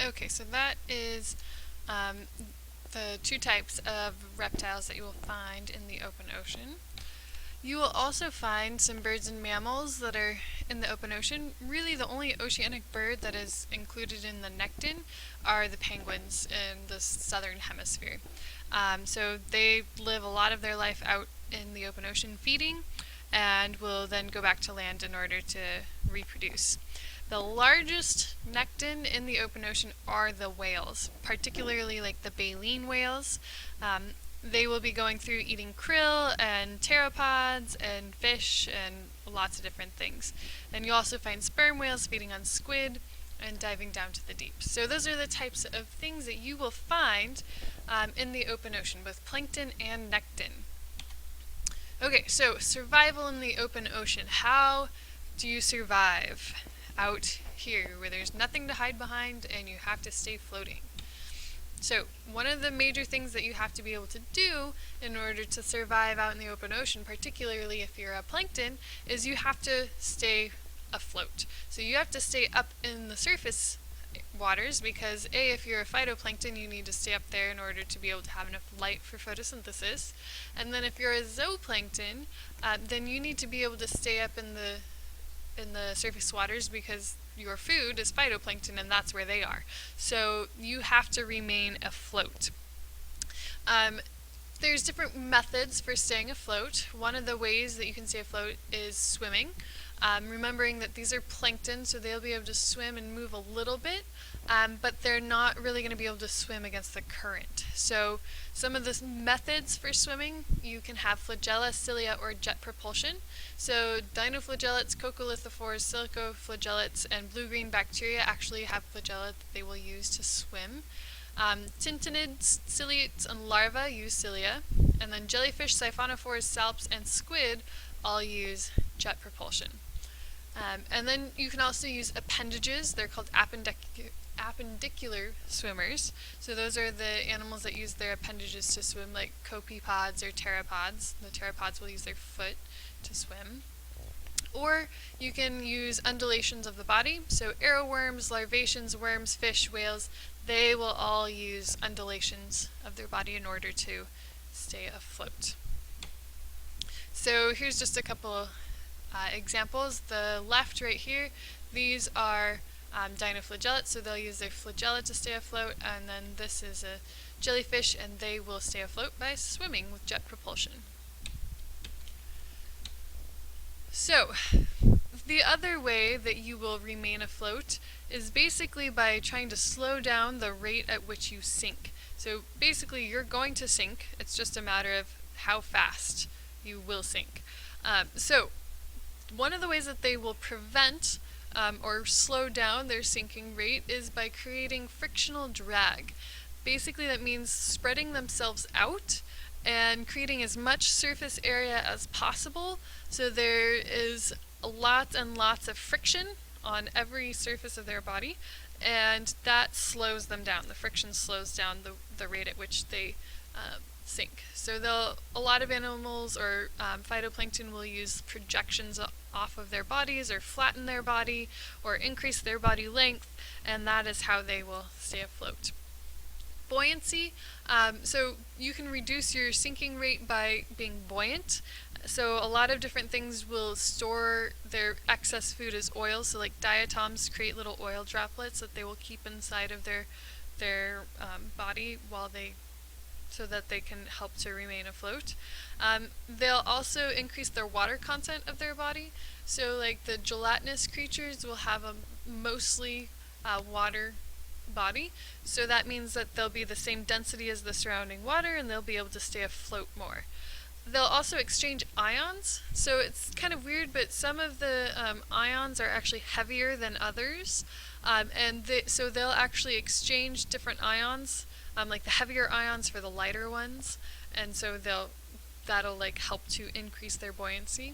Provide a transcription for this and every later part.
Okay, so that is um, the two types of reptiles that you will find in the open ocean. You will also find some birds and mammals that are in the open ocean. Really, the only oceanic bird that is included in the nekton are the penguins in the southern hemisphere. So they live a lot of their life out in the open ocean feeding and will then go back to land in order to reproduce. The largest nekton in the open ocean are the whales, particularly like the baleen whales. They will be going through eating krill and pteropods and fish and lots of different things. And you also find sperm whales feeding on squid and diving down to the deep. So those are the types of things that you will find in the open ocean, both plankton and nekton. Okay, so survival in the open ocean. How do you survive out here where there's nothing to hide behind and you have to stay floating? So one of the major things that you have to be able to do in order to survive out in the open ocean, particularly if you're a plankton, is you have to stay afloat. So you have to stay up in the surface waters because if you're a phytoplankton, you need to stay up there in order to be able to have enough light for photosynthesis. And then if you're a zooplankton, then you need to be able to stay up in the surface waters because your food is phytoplankton and that's where they are. So you have to remain afloat. There's different methods for staying afloat. One of the ways that you can stay afloat is swimming. Remembering that these are plankton, so they'll be able to swim and move a little bit, but they're not really going to be able to swim against the current. So some of the methods for swimming, you can have flagella, cilia, or jet propulsion. So dinoflagellates, coccolithophores, silicoflagellates, and blue-green bacteria actually have flagella that they will use to swim. Tintinids, ciliates, and larvae use cilia, and then jellyfish, siphonophores, salps, and squid all use jet propulsion. And then you can also use appendages. They're called appendicular swimmers. So those are the animals that use their appendages to swim, like copepods or pteropods. The pteropods will use their foot to swim. Or you can use undulations of the body. So arrowworms, larvaceans, worms, fish, whales, they will all use undulations of their body in order to stay afloat. So here's just a couple examples. The left right here, these are dinoflagellates, so they'll use their flagella to stay afloat, and then this is a jellyfish, and they will stay afloat by swimming with jet propulsion. So, the other way that you will remain afloat is basically by trying to slow down the rate at which you sink. So basically you're going to sink, it's just a matter of how fast you will sink. So one of the ways that they will prevent or slow down their sinking rate is by creating frictional drag. Basically that means spreading themselves out and creating as much surface area as possible so there is lots and lots of friction on every surface of their body, and that slows them down. The friction slows down the rate at which they sink. So a lot of animals or phytoplankton will use projections off of their bodies or flatten their body or increase their body length, and that is how they will stay afloat. Buoyancy, so you can reduce your sinking rate by being buoyant. So a lot of different things will store their excess food as oil. So like diatoms create little oil droplets that they will keep inside of their body so that they can help to remain afloat. They'll also increase their water content of their body. So like the gelatinous creatures will have a mostly water body. So that means that they'll be the same density as the surrounding water and they'll be able to stay afloat more. They'll also exchange ions, so it's kind of weird, but some of the ions are actually heavier than others, so they'll actually exchange different ions, like the heavier ions for the lighter ones, and so that'll like help to increase their buoyancy.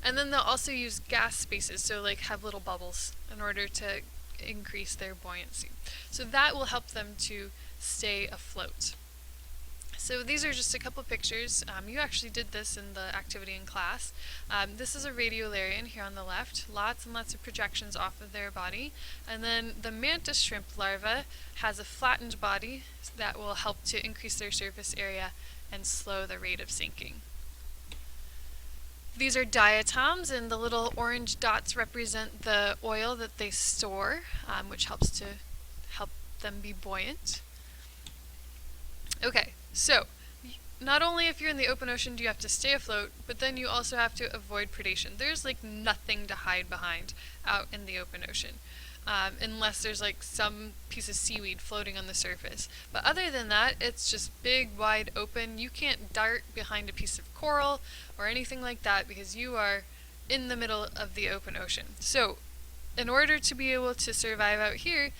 And then they'll also use gas spaces, so like have little bubbles in order to increase their buoyancy. So that will help them to stay afloat. So these are just a couple pictures. You actually did this in the activity in class. This is a radiolarian here on the left, lots and lots of projections off of their body. And then the mantis shrimp larva has a flattened body that will help to increase their surface area and slow the rate of sinking. These are diatoms, and the little orange dots represent the oil that they store, which helps to help them be buoyant. Okay, so not only if you're in the open ocean do you have to stay afloat, but then you also have to avoid predation. There's like nothing to hide behind out in the open ocean, unless there's like some piece of seaweed floating on the surface. But other than that, it's just big, wide open. You can't dart behind a piece of coral or anything like that because you are in the middle of the open ocean. So in order to be able to survive out here,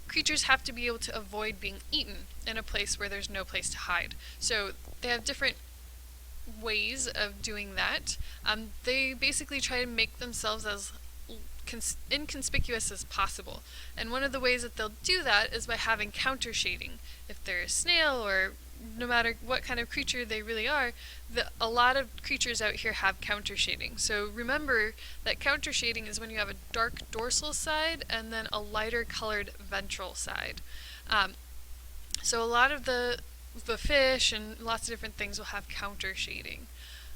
creatures have to be able to avoid being eaten in a place where there's no place to hide. So they have different ways of doing that. They basically try to make themselves as inconspicuous as possible. And one of the ways that they'll do that is by having counter shading. If they're a snail, or no matter what kind of creature they really are, a lot of creatures out here have counter shading. So remember that counter shading is when you have a dark dorsal side and then a lighter colored ventral side. So a lot of the fish and lots of different things will have counter shading.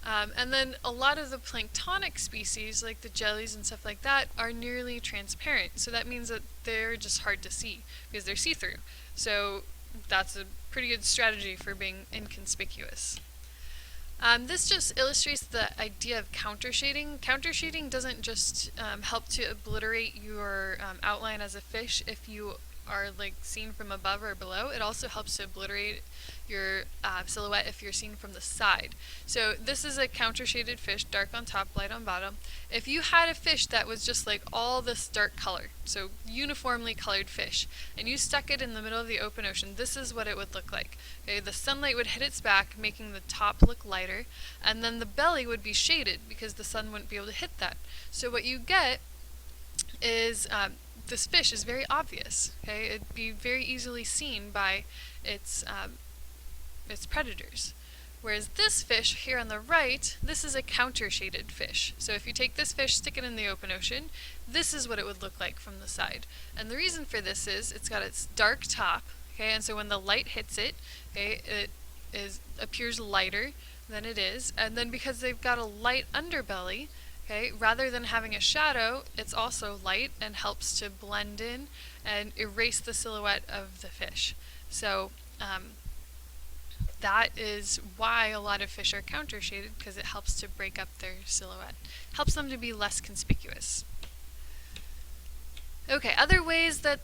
And then a lot of the planktonic species, like the jellies and stuff like that, are nearly transparent. So that means that they're just hard to see because they're see-through. So that's a pretty good strategy for being inconspicuous. This just illustrates the idea of counter shading. Counter shading doesn't just help to obliterate your outline as a fish if you are like seen from above or below. It also helps to obliterate your silhouette if you're seen from the side. So this is a counter shaded fish, dark on top, light on bottom. If you had a fish that was just like all this dark color, so uniformly colored fish, and you stuck it in the middle of the open ocean, this is what it would look like. Okay, the sunlight would hit its back, making the top look lighter, and then the belly would be shaded because the sun wouldn't be able to hit that. So what you get is this fish is very obvious. Okay, it'd be very easily seen by its predators. Whereas this fish here on the right, this is a counter-shaded fish. So if you take this fish, stick it in the open ocean, this is what it would look like from the side. And the reason for this is it's got its dark top, okay, and so when the light hits it, okay, it appears lighter than it is. And then because they've got a light underbelly, okay, rather than having a shadow, it's also light and helps to blend in and erase the silhouette of the fish. So that is why a lot of fish are counter-shaded, because it helps to break up their silhouette. Helps them to be less conspicuous. Okay, other ways that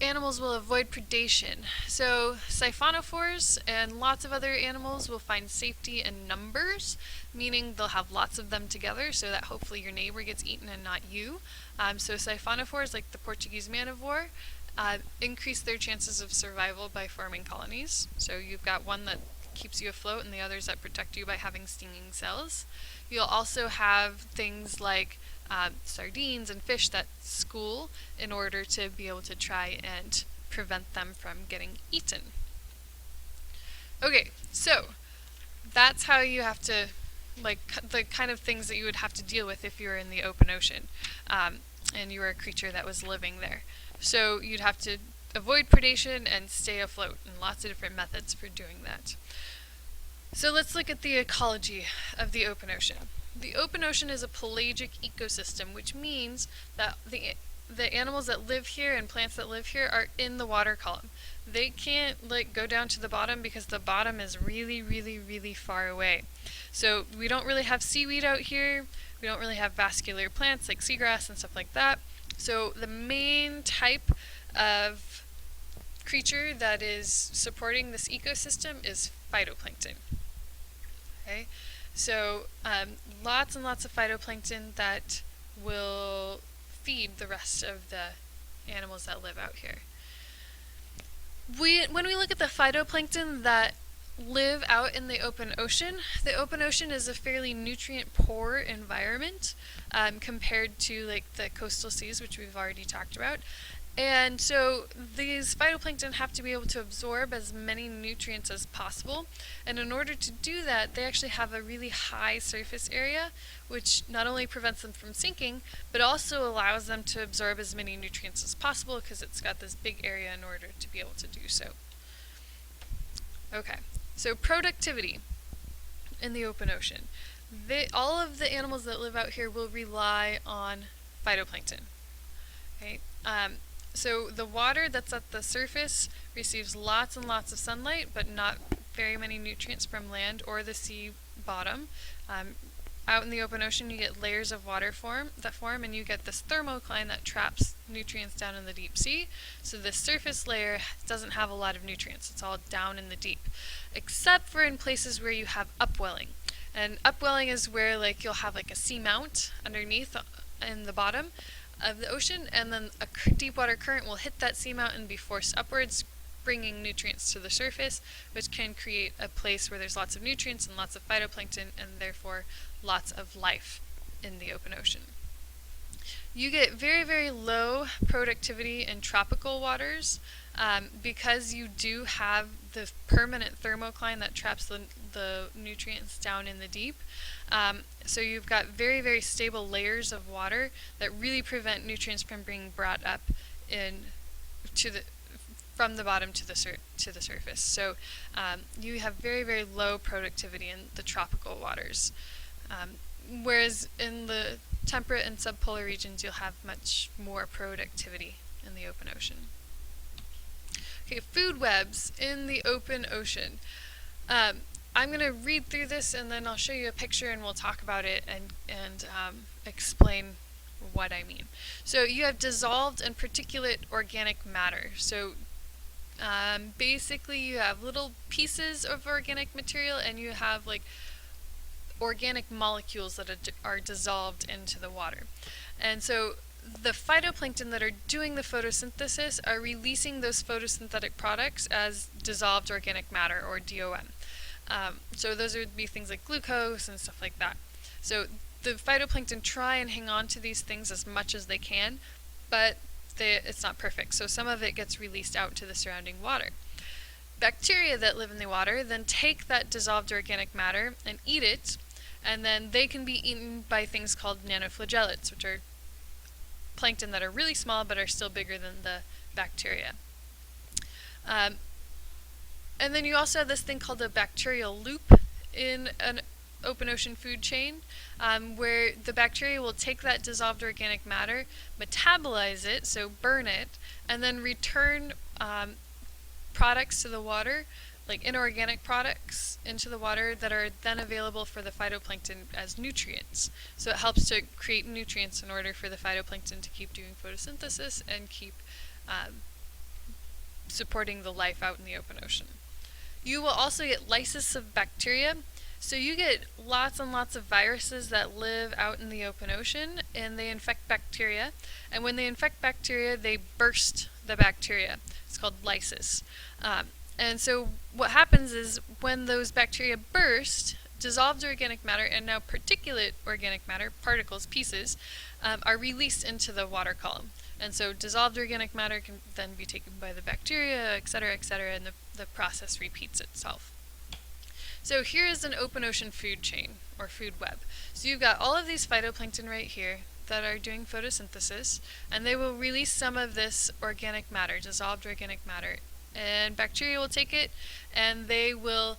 animals will avoid predation. So siphonophores and lots of other animals will find safety in numbers, meaning they'll have lots of them together so that hopefully your neighbor gets eaten and not you. So siphonophores, like the Portuguese man of war, increase their chances of survival by forming colonies. So you've got one that keeps you afloat and the others that protect you by having stinging cells. You'll also have things like sardines and fish that school in order to be able to try and prevent them from getting eaten. Okay, so that's how you have to, like, the kind of things that you would have to deal with if you were in the open ocean and you were a creature that was living there. So you'd have to avoid predation and stay afloat, and lots of different methods for doing that. So let's look at the ecology of the open ocean. The open ocean is a pelagic ecosystem, which means that the animals that live here and plants that live here are in the water column. They can't like go down to the bottom because the bottom is really, really, really far away. So we don't really have seaweed out here. We don't really have vascular plants like seagrass and stuff like that. So the main type of creature that is supporting this ecosystem is phytoplankton. Okay, so lots and lots of phytoplankton that will feed the rest of the animals that live out here. When we look at the phytoplankton that live out in the open ocean is a fairly nutrient-poor environment compared to like the coastal seas, which we've already talked about. And so these phytoplankton have to be able to absorb as many nutrients as possible. And in order to do that, they actually have a really high surface area, which not only prevents them from sinking, but also allows them to absorb as many nutrients as possible because it's got this big area in order to be able to do so. Okay, so productivity in the open ocean. All of the animals that live out here will rely on phytoplankton. Okay. So the water that's at the surface receives lots and lots of sunlight, but not very many nutrients from land or the sea bottom. Out in the open ocean, you get layers of water that form, and you get this thermocline that traps nutrients down in the deep sea. So the surface layer doesn't have a lot of nutrients. It's all down in the deep, except for in places where you have upwelling. And upwelling is where you'll have a seamount underneath in the bottom of the ocean, and then a deep water current will hit that seamount and be forced upwards, bringing nutrients to the surface, which can create a place where there's lots of nutrients and lots of phytoplankton, and therefore lots of life in the open ocean. You get very, very low productivity in tropical waters because you do have the permanent thermocline that traps the nutrients down in the deep. So you've got very, very stable layers of water that really prevent nutrients from being brought up from the bottom to the surface. So you have very, very low productivity in the tropical waters. Whereas in the temperate and subpolar regions, you'll have much more productivity in the open ocean. Okay, food webs in the open ocean. I'm going to read through this and then I'll show you a picture and we'll talk about it and explain what I mean. So you have dissolved and particulate organic matter. So basically you have little pieces of organic material and you have organic molecules that are dissolved into the water. And so the phytoplankton that are doing the photosynthesis are releasing those photosynthetic products as dissolved organic matter, or DOM. So those would be things like glucose and stuff like that. So the phytoplankton try and hang on to these things as much as they can, but it's not perfect. So some of it gets released out to the surrounding water. Bacteria that live in the water then take that dissolved organic matter and eat it, and then they can be eaten by things called nanoflagellates, which are plankton that are really small but are still bigger than the bacteria. And then you also have this thing called a bacterial loop in an open ocean food chain, where the bacteria will take that dissolved organic matter, metabolize it, so burn it, and then return products to the water, like inorganic products into the water that are then available for the phytoplankton as nutrients. So it helps to create nutrients in order for the phytoplankton to keep doing photosynthesis and keep supporting the life out in the open ocean. You will also get lysis of bacteria. So you get lots and lots of viruses that live out in the open ocean, and they infect bacteria. And when they infect bacteria, they burst the bacteria. It's called lysis. And so what happens is when those bacteria burst, dissolved organic matter and now particulate organic matter, particles, pieces, are released into the water column. And so dissolved organic matter can then be taken by the bacteria, et cetera, and the process repeats itself. So here is an open ocean food chain, or food web. So you've got all of these phytoplankton right here that are doing photosynthesis, and they will release some of this organic matter, dissolved organic matter. And bacteria will take it, and they will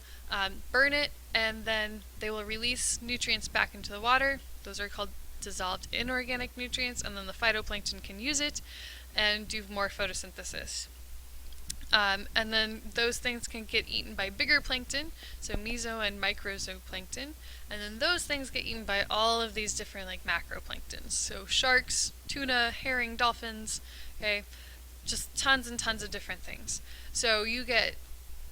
burn it, and then they will release nutrients back into the water. Those are called dissolved inorganic nutrients, and then the phytoplankton can use it and do more photosynthesis. And then those things can get eaten by bigger plankton, so meso and microzooplankton, and then those things get eaten by all of these different macroplanktons. So sharks, tuna, herring, dolphins, okay, just tons and tons of different things. So you get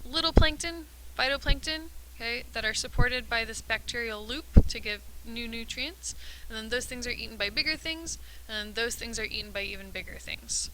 little plankton, phytoplankton, okay, that are supported by this bacterial loop to give new nutrients, and then those things are eaten by bigger things, and those things are eaten by even bigger things.